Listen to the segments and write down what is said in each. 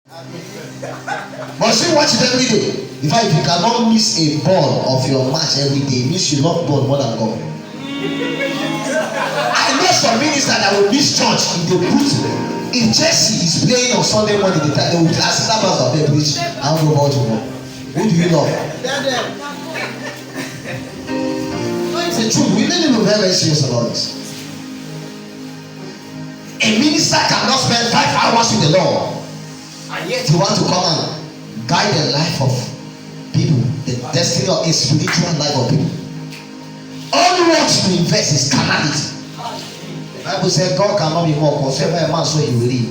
But see, watch it every day. In fact, if you cannot miss a ball of your match every day, it means you love God more than God. I know some ministers that will miss church if they put, if Chelsea is playing on Sunday morning, they will assistant pastor of their preach. I'll go about to work. Who do you love? No, it's the truth. We need to be very, very serious about this. A minister cannot spend 5 hours with the Lord, and yet he wants to come and guide the life of people, the destiny of a spiritual life of people. All he wants to invest is carnality. The Bible said God cannot be more. Whatsoever a man sow, he will reap.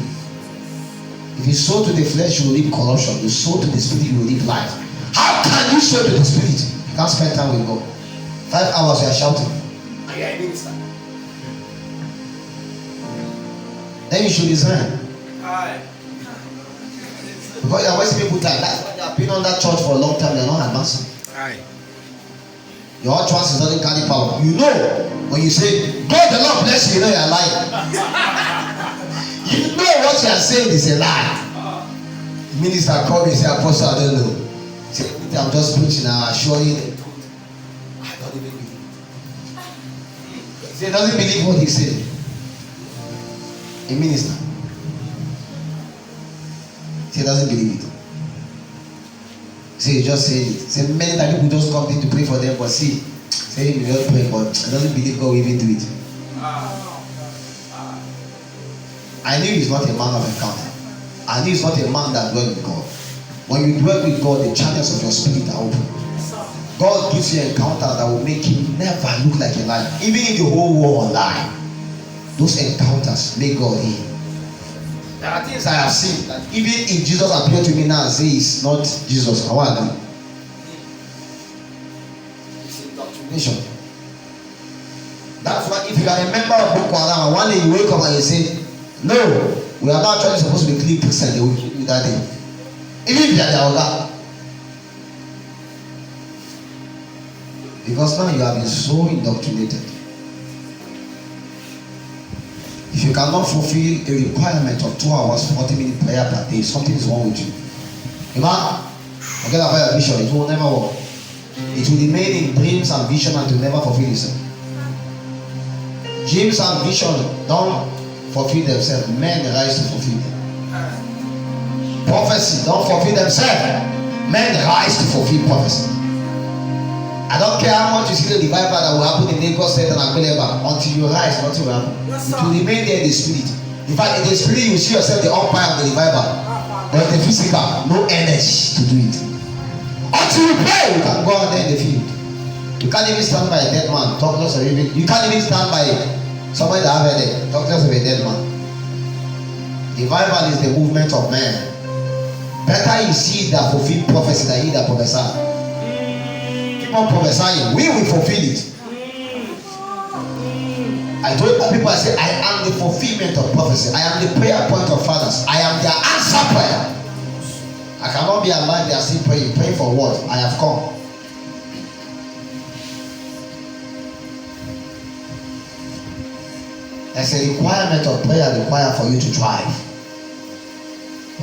If you sow to the flesh, you will reap corruption. You sow to the spirit, you will reap life. How can you sow to the spirit? You can't spend time with God. 5 hours you are shouting, and you are a minister. Then you should resign. Because you are wasting people time. That's why they have been on that church for a long time. They are not advancing. Your utterance doesn't carry power. You know when you say, God the Lord bless you, you know you are lying. You know what you are saying is a lie. Minister called me and said, Apostle, I don't know. Say, I'm just preaching, I'm assuring you. I don't even believe. He doesn't believe what he said. A minister. He doesn't believe it. See, just say it. Say many times people just come in to pray for them, but see, say he will pray, but I doesn't believe God will even do it. I knew he's not a man of encounter. I knew he's not a man that dwells with God. When you dwell with God, the channels of your spirit are open. God gives you an encounter that will make you never look like a liar. Even if the whole world lie, those encounters make God in. There are things I have seen that even if Jesus appeared to me now and say it's not Jesus, I want to. It's indoctrination. That's why if you are a member of Boko Haram, one day you wake up and you say, no, we are not actually supposed to be clean Christian, they will kill you that day. Even if you are the Oga. Because now you have been so indoctrinated. If you cannot fulfill a requirement of 2 hours, 40-minute prayer per day, something is wrong with you. Amen? Forget about your vision, it will never work. It will remain in dreams and vision and to never fulfill itself. Dreams and vision don't fulfill themselves, men rise to fulfill them. Prophecy don't fulfill themselves, men rise to fulfill prophecy. I don't care how much you see the revival that will happen in Lagos State and Agbeleba. Until you rise, nothing will happen. Yes, it will remain there in the spirit. In fact, in the spirit, you see yourself the umpire of the revival. But in the physical, no energy to do it. Until you pray, you can go out there in the field. You can't even stand by a dead man. Talk less of even. You can't even stand by somebody that have a headache. Talk less of a dead man. Revival is the movement of man. Better you see that fulfill prophecy than he that prophesy. Prophesying, we will fulfill it. I told people, I said, I am the fulfillment of prophecy. I am the prayer point of fathers. I am their answer prayer. I cannot be alive, they are still praying. Praying for what? I have come. There's a requirement of prayer required for you to thrive.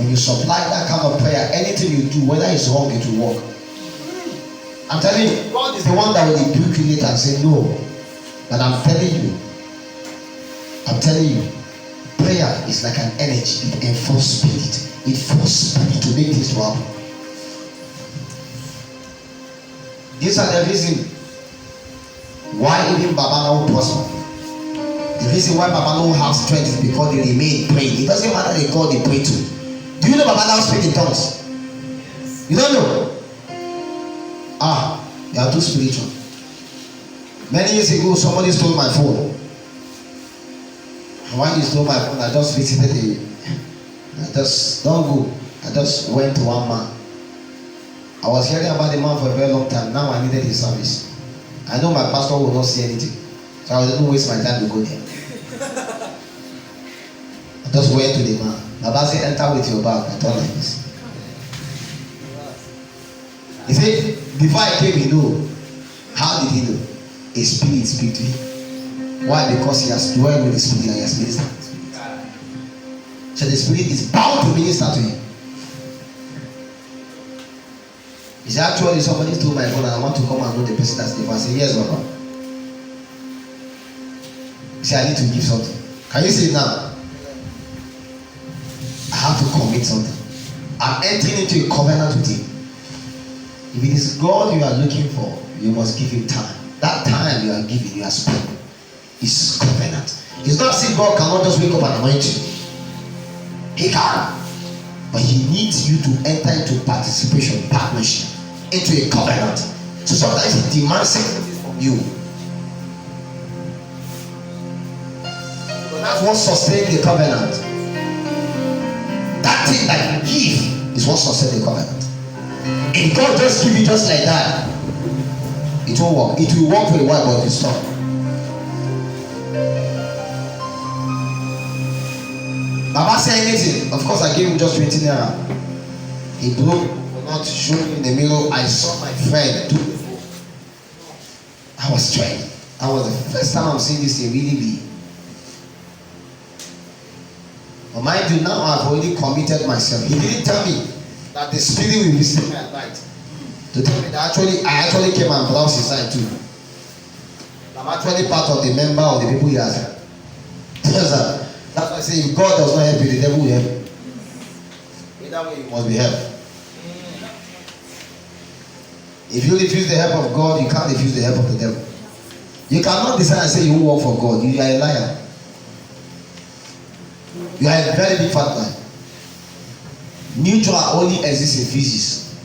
When you supply that kind of prayer, anything you do, whether it's wrong, it will work. I'm telling you, God is the one that will rebuke you later and say no. But I'm telling you, prayer is like an energy. It enforces spirit. It forces spirit to make this happen. These are the reason why even Babano prosper. The reason why Babano have strength is because they remain praying. It doesn't matter the God they pray to. Do you know Babano speak in tongues? You don't know? They are too spiritual. Many years ago, somebody stole my phone. And when he stole my phone, I just visited I just went to one man. I was hearing about the man for a very long time. Now I needed his service. I know my pastor will not see anything, so I didn't waste my time to go there. I just went to the man. Baba said, enter with your bag. I thought like this. He said, before I came, he knew. How did he know? A spirit speak to him. Why? Because he has dwelled with the spirit and he has ministered. So the spirit is bound to minister to him. He said, actually, somebody stole my phone and I want to come and know the person that's the phone. I said, yes, Papa. He said, I need to give something. Can you see it now? I have to commit something. I'm entering into a covenant with him. If it is God you are looking for, you must give him time. That time you are giving, you are spending. It's covenant. It's not saying God cannot just wake up and anoint you. He can. But he needs you to enter into participation, partnership, into a covenant. So sometimes he demands it from you. But that's what sustains the covenant. That thing that you give is what sustains the covenant. If God just give you just like that, it won't work. It will work for a while, but it will stop. Baba said anything. Of course, I gave him just 20 naira. He broke, not showing me in the mirror. I saw my friend do it. I was trying. That was the first time I'm seeing this thing really be. But mind you, now I've already committed myself. He didn't tell me that the spirit will visit me at night. To tell me that I actually came and browsed his side too. I'm actually part of the member of the people he has. That's why I say if God does not help you, the devil will help you. Either way, you must be helped. If you refuse the help of God, you can't refuse the help of the devil. You cannot decide and say you won't work for God. You are a liar. You are a very big fat lie. Neutral only exists in physics.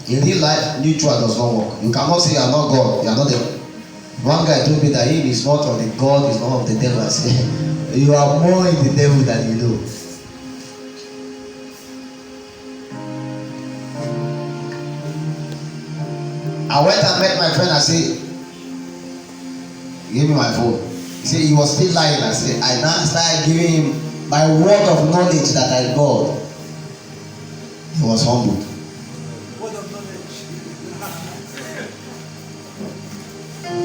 In real life, neutral does not work. You cannot say you are not God. You are not the. One guy told me that he is not of the God, is not of the devil. I said, you are more in the devil than you know. I went and met my friend. I said, give me my phone. He said he was still lying. I said, I now started giving him my word of knowledge that I got. He was humbled. Word of knowledge.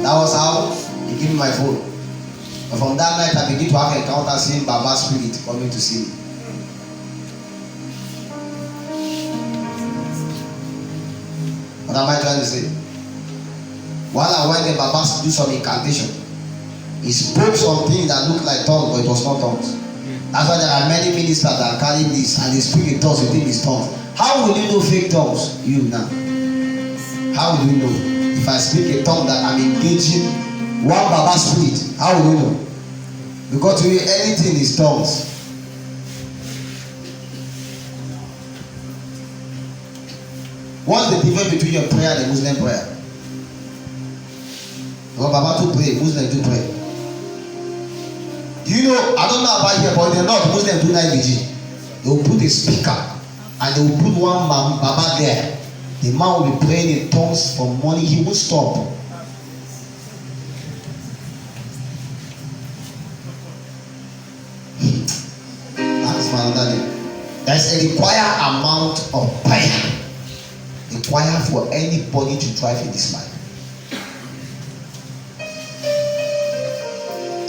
That was how he gave me my phone. And from that night, I began to have encounters seeing Baba's spirit coming to see me. What am I trying to say? While I went there, Baba to do some incantation. He spoke something that looked like tongues, but it was not tongues. That's why there are many ministers that carry this and they speak in tongues, you think it's tongues. How will you know fake tongues? You now. How will you know? If I speak a tongue that I'm engaging one Baba spirit, how will you know? Because to you, anything is tongues. What's the difference between your prayer and the Muslim prayer? Well, Baba to pray, Muslim to pray. Do you know, I don't know about here, but they're not Muslim do night vigil. They will put a speaker and they will put one man, Baba there. The man will be praying in tongues for money, he won't stop. That's for another day. There's a required amount of prayer required for anybody to thrive in this life.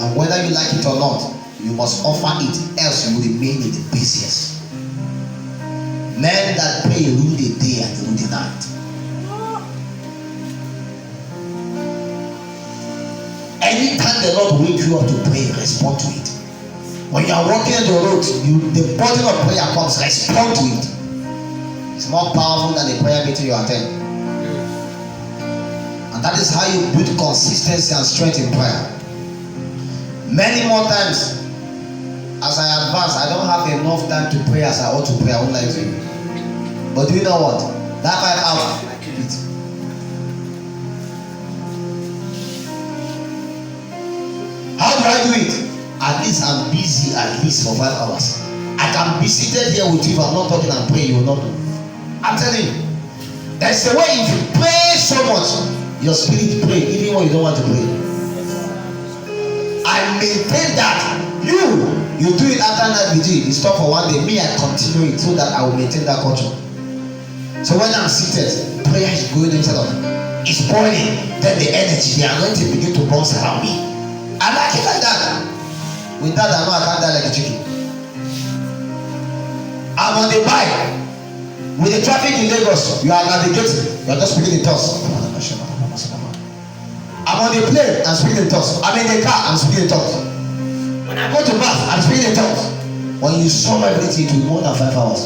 And whether you like it or not, you must offer it, else you will remain in the business. Men that pray rule the day and rule the night. Anytime the Lord wakes you up to pray, respond to it. When you are walking on the road, the burden of prayer comes, respond to it. It's more powerful than the prayer meeting you attend. And that is how you build consistency and strength in prayer. Many more times, as I advance, I don't have enough time to pray as I ought to pray. I won't lie to you. But do you know what? That 5 hours, I keep it. How do I do it? At least I'm busy at least for 5 hours. I can be seated here with you if I'm not talking and praying, you will not do. I'm telling you. There's a way if you pray so much, your spirit pray even when you don't want to pray. I maintain that. You do it after night vigil. You stop for one day. Me, I continue it so that I will maintain that culture. So when I'm seated, prayer is going inside of me. It's boiling. Then the energy, the anointing begin to bounce around me. I like it like that. With that, I know I can't die like a chicken. I'm on the bike. With the traffic in Lagos, you are navigating. You are just speaking in tongues. I'm on the plane, I'm speaking in tongues. I'm in the car, I'm speaking in tongues. When I go to bath, I'm speaking in tongues. When you sum everything, it will be more than 5 hours.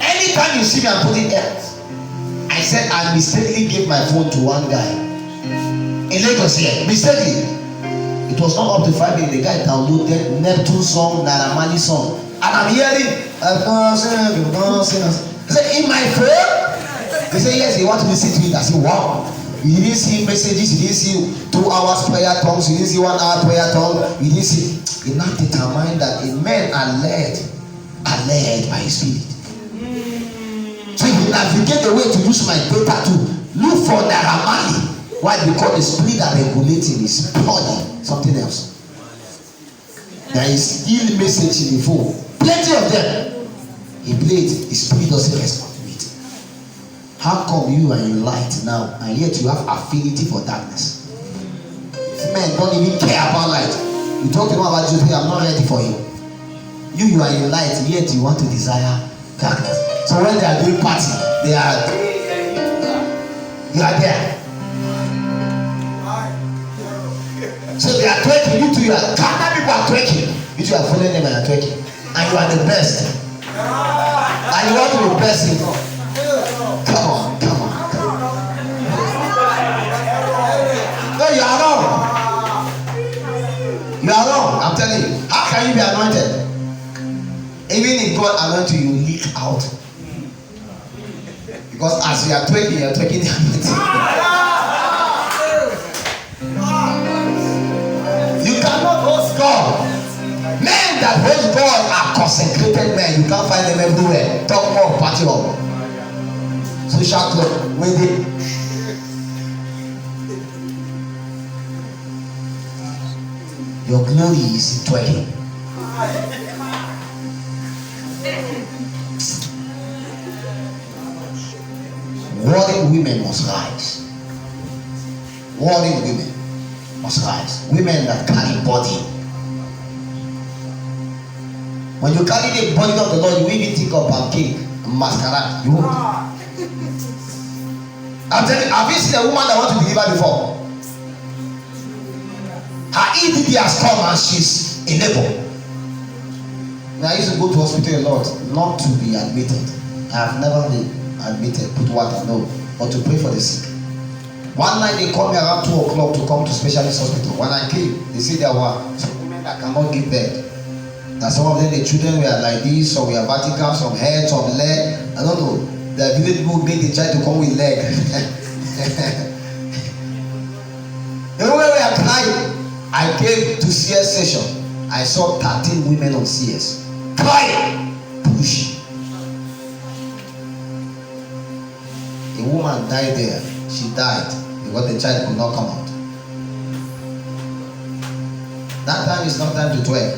Anytime you see me, I'm putting earth. I said I mistakenly gave my phone to one guy in Lagos here. Mistakenly. It was not up to 5 minutes. The guy downloaded Neptune song, Naramani song. And I'm hearing, he said, in my phone? He said, yes, he wants to listen to it. I said, wow. You didn't see messages, you didn't see 2 hours prayer tongues, you didn't see 1 hour prayer tongue, you didn't see. He now determined that a man are led by his spirit. So he navigate the way to use my data to look for Naramani. Why? Because the spirit that regulating is purely something else. There is ill message in the phone. Plenty of them. He played, his spirit doesn't respond to it. How come you are in light now and yet you have affinity for darkness? Men don't even care about light. You talk to them about Jesus, I'm not ready for you. You are in light, yet you want to desire darkness. So when they are doing party, you are there. So they are twerking, you two, you are Ghana people are twerking. You two are following them and are twerking. And you are the best. And you want to be best in God. Come on. No, you are wrong. You are wrong, I'm telling you. How can you be anointed? Even if God anoints you, you leak out. Because as you are twerking the anointing. You cannot host God. Men that host God are consecrated men. You can't find them everywhere. Talk more, party up. Social club, wedding. Your glory is in twerking. Warring women must rise. Warring women must rise. Women that carry body. When you carry the body of the Lord, you even think of pancake, masquerade. You won't. I'm telling you, have you seen a woman that wants to deliver before? Her EDD has come and she's in labor. Now I used to go to hospital a lot, not to be admitted. I have never been admitted, put what I know, but to pray for the sick. One night they called me around 2 o'clock to come to specialist hospital. When I came, they said there were some women that cannot give birth. That some of them, the children were like this, some were vertical, some head, some leg. I don't know. The village people made the child to come with leg. The moment we are crying, I came to CS session. I saw 13 women on CS crying, push. A woman died there. She died because the child could not come out. That time is not time to dwell.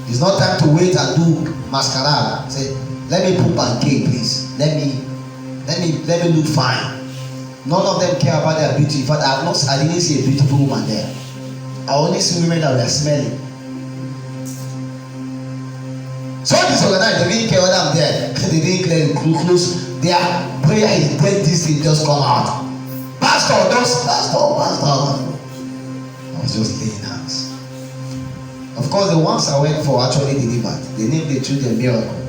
It's not time to wait and do masquerade. Say, let me put pancake, please. Let me look fine. None of them care about their beauty. In fact, I didn't see a beautiful woman there. I only see women that were smelling. So disorganized, they didn't care whether I'm there. They didn't clear the clothes. Their prayer is dead, this thing just come out. Pastor. I was just laying hands. Of course, the ones I went for actually delivered. They named the children Miracle.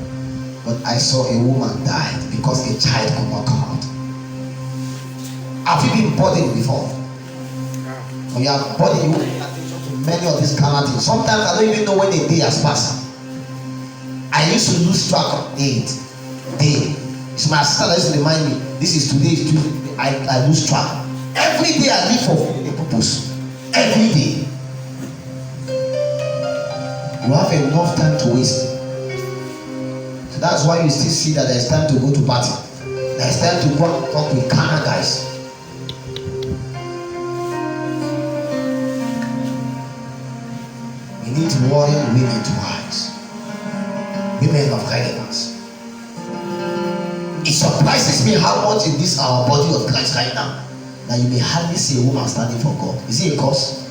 But I saw a woman died because a child could not come out. Have you been burdened before? When you are burdened, you pay attention to many of these carnal things. Sometimes I don't even know when a day has passed. I used to lose track of day. It's my sister that used to remind me, this is today, it's Tuesday. I lose track. Every day I live for a purpose. Every day. You have enough time to waste. So that's why you still see that there's time to go to party. There's time to go and talk with carnal guys. We need warring women to rise. Women of relevance. It surprises me how much in this our body of Christ right now that you may hardly see a woman standing for God. Is it a cause?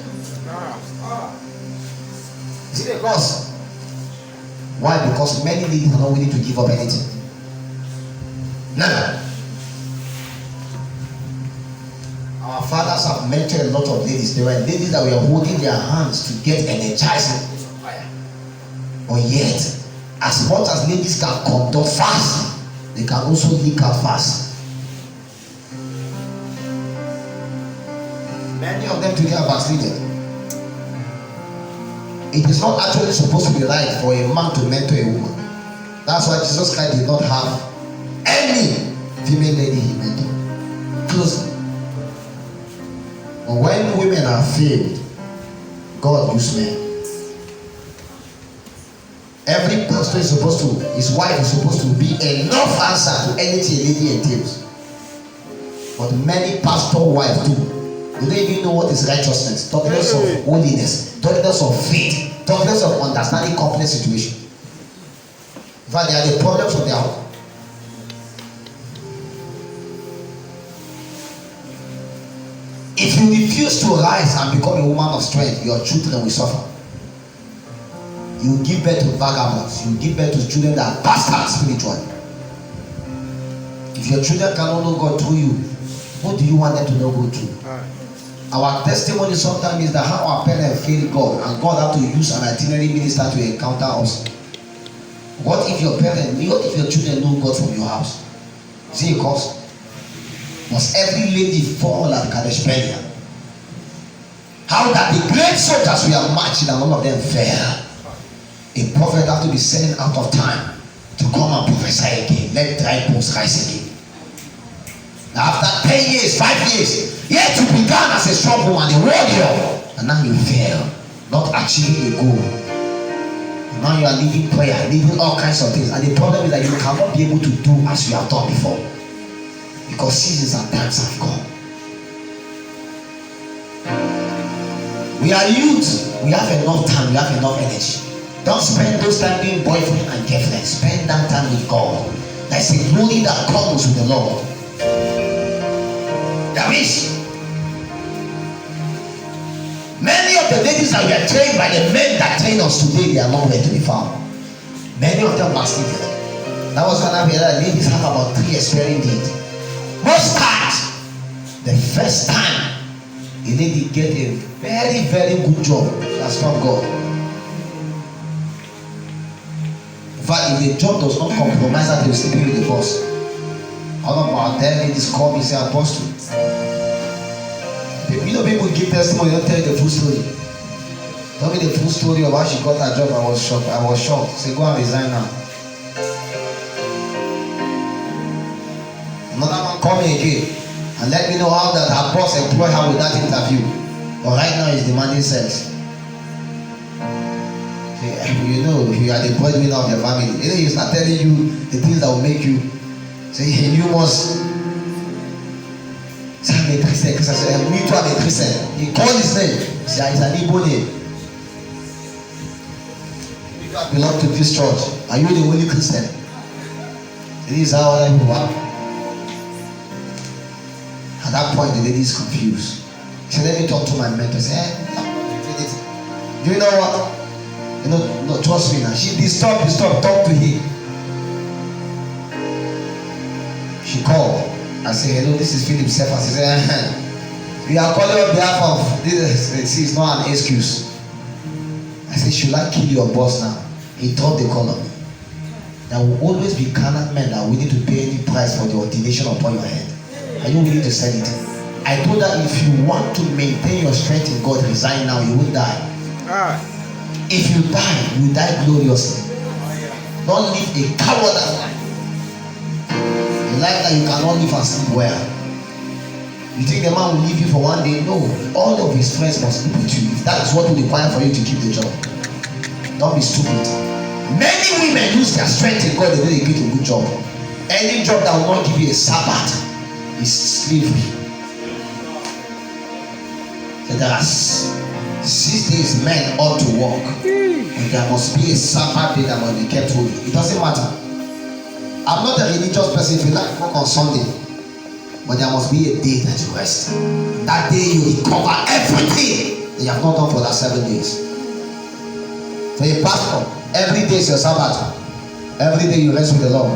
Is it a cause? Why? Because many ladies are not willing to give up anything. Now, our fathers have mentored a lot of ladies. There were ladies that were holding their hands to get energized. But yet, as much as ladies can conduct fast, they can also leak out fast. Many of them today are backslidden. It is not actually supposed to be right for a man to mentor a woman. That's why Jesus Christ did not have any female lady he mentored closely. But when women are failed, God uses men. Every pastor is supposed to, his wife is supposed to be enough answer to anything a lady entails. But many pastor wives do. They don't even know what is righteousness, talk less of holiness, talk less of faith, talk less of understanding complex situation. In fact, they are the problems of their home. If you refuse to rise and become a woman of strength, your children will suffer. You will give birth to vagabonds. You will give birth to children that are bastards spiritually. If your children cannot know God through you, what do you want them to know God through? Our testimony sometimes is that how our parents failed God and God had to use an itinerary minister to encounter us. What if your parents, what if your children know God from your house? See a cause? Must every lady fall at Kadesh Barnea? How that the great soldiers we are marching and none of them fell? A prophet has to be sent out of time to come and prophesy again. Let dry bones rise again. Now after 10 years, 5 years, yet you began as a strong woman, a warrior, and now you fail, not achieving a goal. And now you are leading prayer, leading all kinds of things, and the problem is that you cannot be able to do as you have done before, because seasons and times have gone. We are youth, we have enough time, we have enough energy. Don't spend those time being boyfriend and girlfriend. Spend that time with God. There's a glory that comes with the Lord. There is. Many of the ladies that were trained by the men that train us today, they are nowhere to be found. Many of them backslided. That was when I realized ladies have about 3 expiring dates. Most times, the first time a lady get a very, very good job, that's from God. In fact, if the job does not compromise that, they will sleep with the boss. All of our 10 ladies call me and say, Apostle. You know, people give testimony, they don't tell you the full story. Tell me the full story of how she got her job. I was shocked. Say, go and resign now. Another man call me again and let me know how that her boss employed her with that interview. But right now, he's demanding sex. You know, if you are the breadwinner of your family, you know, he start telling you the things that will make you say, hey, you must say, I'm a Christian. I said, me too, I'm a Christian. He called his name. He said, it's an Igbo name. You belong to this church. Are you the only Christian? This is how other people are. At that point, the lady is confused. She said, let me talk to my mentor. I said, do you know what? You know, no, trust me now. She stop, talk to him. She called. I said, hello, this is Philip Cephas. She said, we are calling on behalf of this. See, it's not an excuse. I said, should I kill your boss now? He thought they called on me. There will always be carnal men that are willing to pay any price for the ordination upon your head. Are you willing to sell it? I told her, if you want to maintain your strength in God, resign now, you will die. If you die, you die gloriously. Don't live a cowardly life. A life that you cannot live and sleep well. You think the man will leave you for one day? No. All of his friends must sleep with you. If that is what will require for you to keep the job. Don't be stupid. Many women lose their strength in God the day they get a good job. Any job that will not give you a Sabbath is slavery. So there are 6 days men ought to work, and there must be a Sabbath day that must be kept holy. It doesn't matter. I'm not a religious person. If you like work on Sunday, but there must be a day that you rest. That day you recover everything that you have not done for that 7 days. For a pastor, Every day is your Sabbath. Every day you rest with the Lord.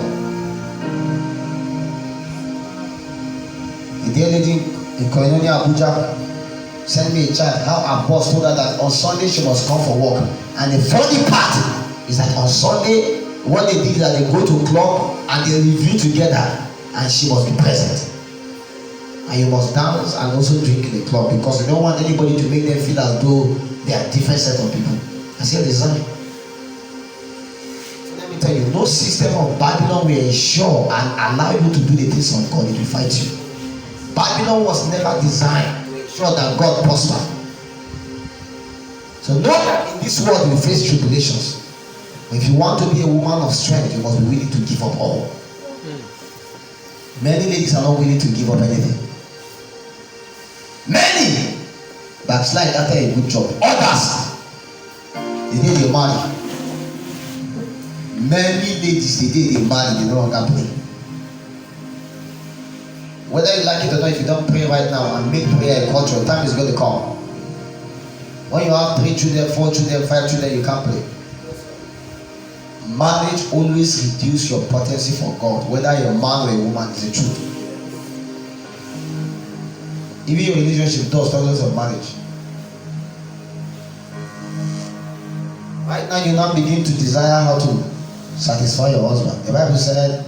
The dear lady in Koinonia Abuja sent me a chat how our boss told her that on Sunday she must come for work. And the funny part is that on Sunday, what they did is that they go to a club and they review together, and she must be present. And you must dance and also drink in the club because you don't want anybody to make them feel as though they are different set of people. That's your design. So let me tell you, no system of Babylon will ensure and allow you to do the things of God. It will fight you. Babylon was never designed to ensure that God prosper. So know that in this world you face tribulations. If you want to be a woman of strength, you must be willing to give up all. Many ladies are not willing to give up anything. Many backslide after a good job. Others, the day they marry. Many ladies, the day they marry, they no longer pray. Whether you like it or not, if you don't pray right now and make prayer a culture, time is going to come. When you have 3 children, 4 children, 5 children, you can't pray. Marriage always reduces your potency for God, whether you're a man or a woman, is the truth. Even your relationship does thousands of marriage. Right now, you now begin to desire how to satisfy your husband. The Bible said,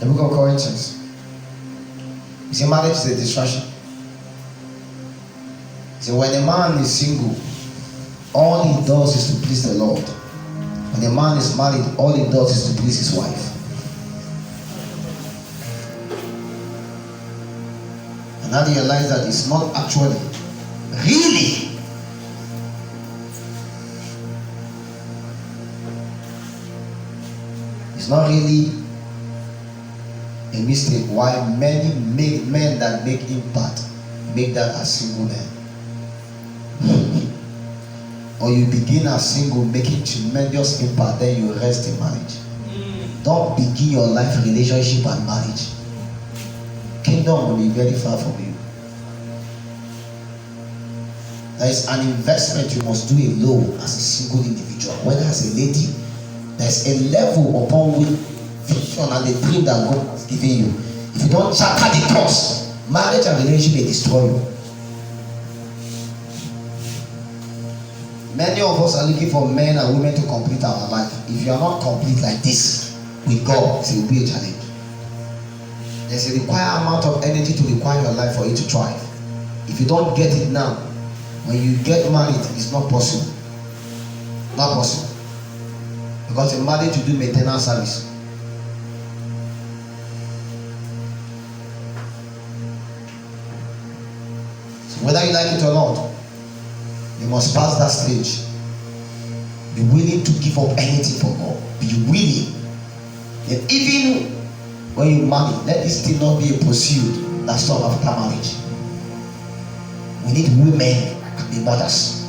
the book of Corinthians, you see, marriage is a distraction. So when a man is single, all he does is to please the Lord. When a man is married, all he does is to please his wife. And now they realize that it's not actually, really, it's not really a mistake why many men that make impact make that as single men. Or you begin as single, making tremendous impact, then you rest in marriage. Don't begin your life relationship and marriage. Kingdom will be very far from you. There is an investment you must do alone as a single individual. Whether as a lady, there is a level upon which vision and the dream that God has given you. If you don't charter the course, marriage and relationship may destroy you. Many of us are looking for men and women to complete our life. If you are not complete like this with God, it will be a challenge. There's a required amount of energy to require your life for you to thrive. If you don't get it now, when you get married, it's not possible. Not possible. Because in marriage you do maintenance service. So whether you like it or not, you must pass that stage. Be willing to give up anything for God. Be willing. And even when you marry, let this thing not be a pursuit that stops after marriage. We need women that can be mothers.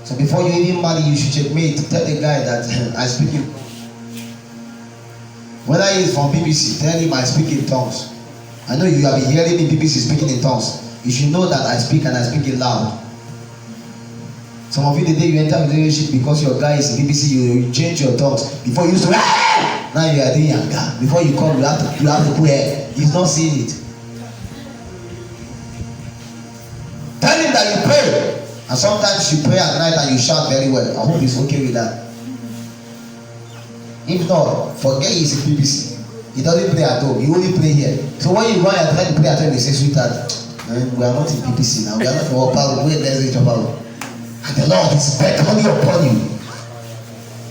So before you even marry, you should checkmate. Tell the guy that I speak in. Whether he is from BBC, tell him I speak in tongues. I know you have been hearing me BBC speaking in tongues. You should know that I speak and I speak it loud. Some of you, the day you enter a relationship because your guy is in BBC, you change your tongues. Before you used to, now you are doing younger. Before you come, you have to put hair. He's not seeing it. Tell him that you pray. And sometimes you pray at night and you shout very well. I hope he's okay with that. If not, forget he's in BBC. He doesn't play at home. He only play here. So when you go and try to play at home, he says, sweetheart, we are not in BBC now. We are not in our power. Wait, let's reach our power. And the Lord is beckoning upon you.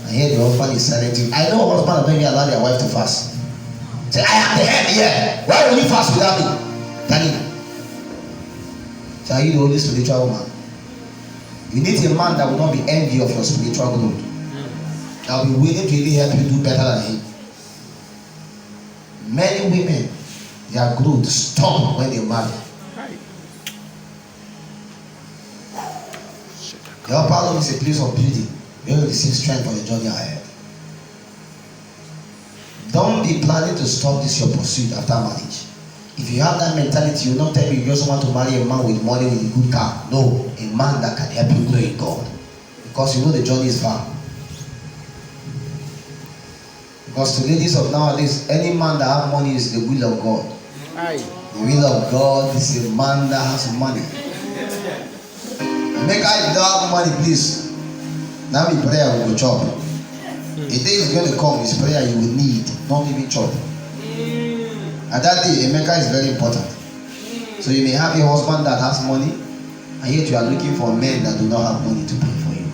And here the husband is silent. I know a husband don't even allow their wife to fast. Say, I am the head here. Why will you fast without me? Tell him. So are you the only spiritual woman? You need a man that will not be envy of your spiritual growth. That will be willing to really help you do better than him. Many women, their growth stop when they marry. Your pardon is a place of beauty. You will receive strength for the journey ahead. Don't be planning to stop this your pursuit after marriage. If you have that mentality, you will not tell me you just want to marry a man with money with a good car. No, a man that can help you grow in God. Because you know the journey is far. Because to ladies of nowadays, any man that has money is the will of God. Aye. The will of God is a man that has money. Make I if you don't have money, please. Now we prayer will go chop. A day is going to come, it's prayer you will need, not even chop. And that day, Emeka is very important. So you may have a husband that has money, and yet you are looking for men that do not have money to pay for you.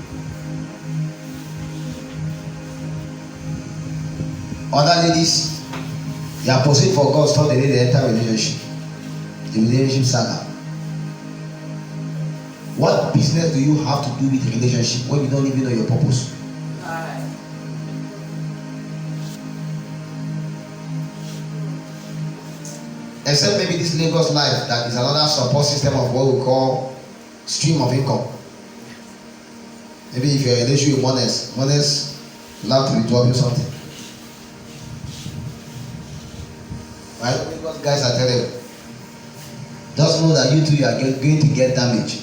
Other ladies, they are pursuing for God, stop the day they enter relationship. The relationship saga. What business do you have to do with the relationship when you don't even know your purpose? Except maybe this Lagos life that is another support system of what we call stream of income. Maybe if you're in a relationship with honest love to job you something. Right? Because guys are telling you. Just know that you two are going to get damaged.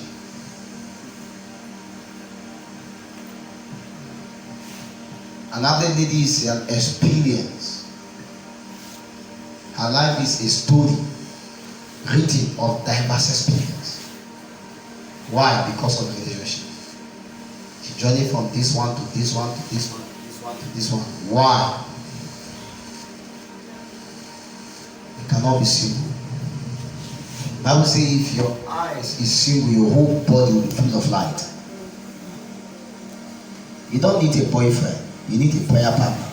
Another lady is an experience. Her life is a story written of diverse experience. Why? Because of the relationship. She journeyed from this one to this one to this one to this one to this one. Why? You cannot be single. The Bible says if your eyes is single, your whole body will be full of light. You don't need a boyfriend. You need a prayer partner.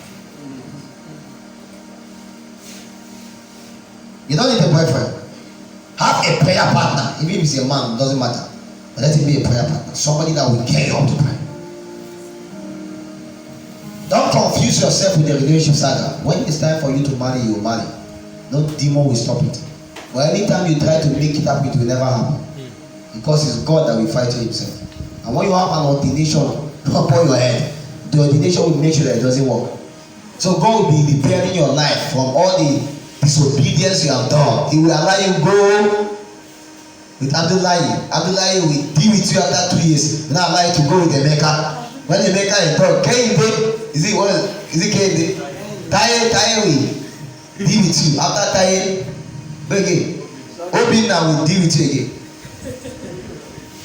You don't need a boyfriend. Have a prayer partner. Even if it's a man, it doesn't matter. But let him be a prayer partner. Somebody that will carry you up to pray. Don't confuse yourself with the relationship saga. When it's time for you to marry, you will marry. No demon will stop it. But anytime you try to make it happen, it will never happen. Because it's God that will fight you himself. And when you have an ordination upon your head, the ordination will make sure that it doesn't work. So God will be repairing your life from all the disobedience you have done. He will allow you go with Abdullahi. Abdullahi will deal with you after 2 years. He will not allow you to go with Emeka. When Emeka is done, Kehinde, is it Kehinde? Taye will deal with you. After Taye, again, Obinna will deal with you again.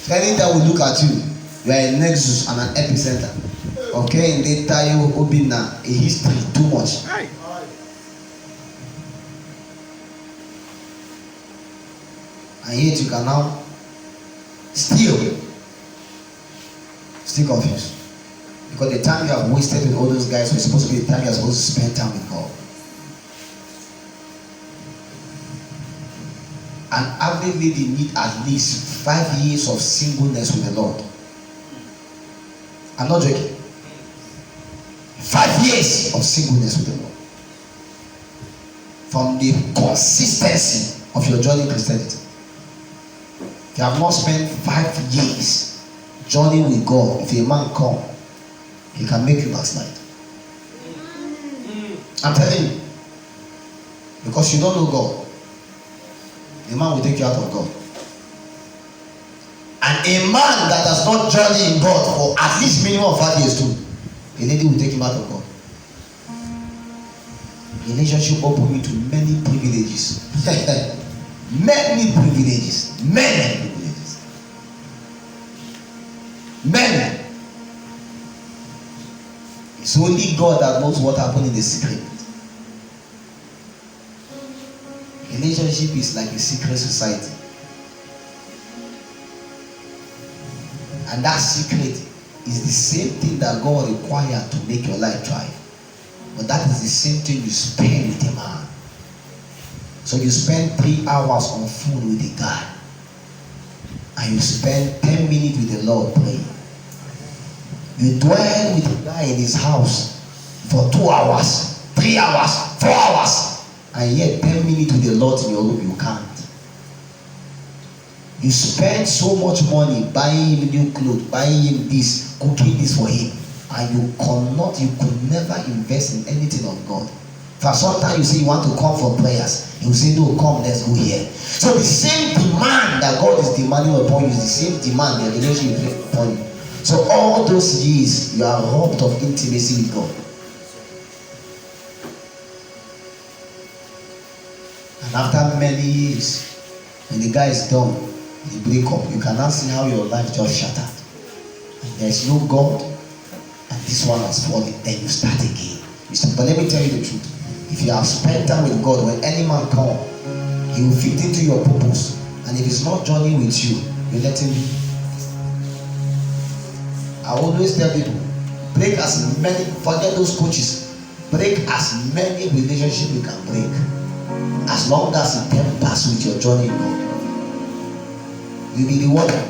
So anytime we look at you, you are a nexus and an epicenter. Okay, in the Tayo Obinna, a history too much. And yet you can now still confused. Because the time you have wasted with all those guys was supposed to be the time you are supposed to spend time with God. An average lady need at least 5 years of singleness with the Lord. I'm not joking. 5 years of singleness with the Lord. From the consistency of your journey in Christianity. If you have not spent 5 years journeying with God, if a man come, he can make you backslide. I'm telling you. Because you don't know God. The man will take you out of God. And a man that does not journey in God for at least minimum of 5 years too, a lady will take him out of God. Relationship open you to many privileges. Many privileges. Many privileges. Many. It's only God that knows what happened in the secret. Relationship is like a secret society. And that secret is the same thing that God requires to make your life thrive. But that is the same thing you spend with a man. So you spend 3 hours on phone with a guy. And you spend 10 minutes with the Lord praying. You dwell with a guy in his house for 2 hours, 3 hours, 4 hours. And yet 10 minutes with the Lord in your room, you can't. You spend so much money buying him new clothes, buying him this, cooking this for him. And you could never invest in anything of God. For sometimes you say you want to come for prayers, he will say, no, come, let's go here. So the same demand that God is demanding upon you is the same demand the relationship is upon you. So all those years you are robbed of intimacy with God. And after many years, when the guy is done, you break up, you can now see how your life just shattered. And there is no God, and this one has fallen. Then you start again. You start, but let me tell you the truth. If you have spent time with God, when any man come, he will fit into your purpose. And if he's not joining with you, you let him be. I always tell people, break as many, forget those coaches, break as many relationships you can break. As long as it tempers with your journey in God. You'll be the water,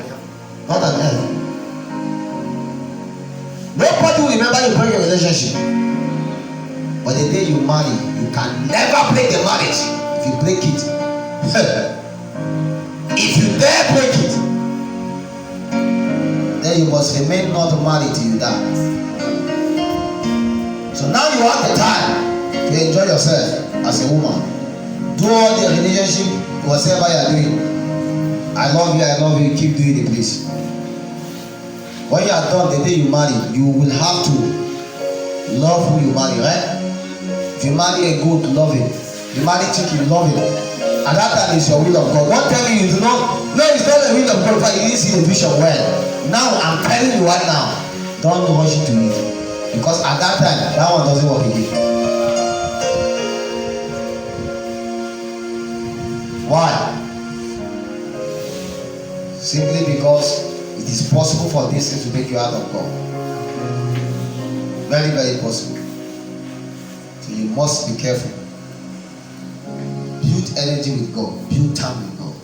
not an earth. Nobody will remember you break your relationship. But the day you marry, you can never break the marriage. If you break it, if you dare break it, then you must remain not married till you die. So now you have the time to enjoy yourself as a woman. Do all the relationship, whatever you are doing. I love you, keep doing it, please. When you are done, the day you marry, you will have to love who you marry, right? If you marry a goat, love him. You marry chicken, love him. And that time is your will of God. One time you do not, no, it's not the will of God, but you didn't see the vision well. Now I'm telling you right now, don't rush to it. Because at that time, that one doesn't work again. Why? Simply because it is possible for this thing to take you out of God. Very, very possible. So you must be careful. Build energy with God. Build time with God.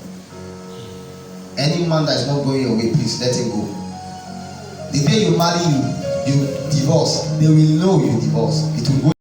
Any man that is not going your way, please let him go. The day you marry, you divorce, they will know you divorce. It will go.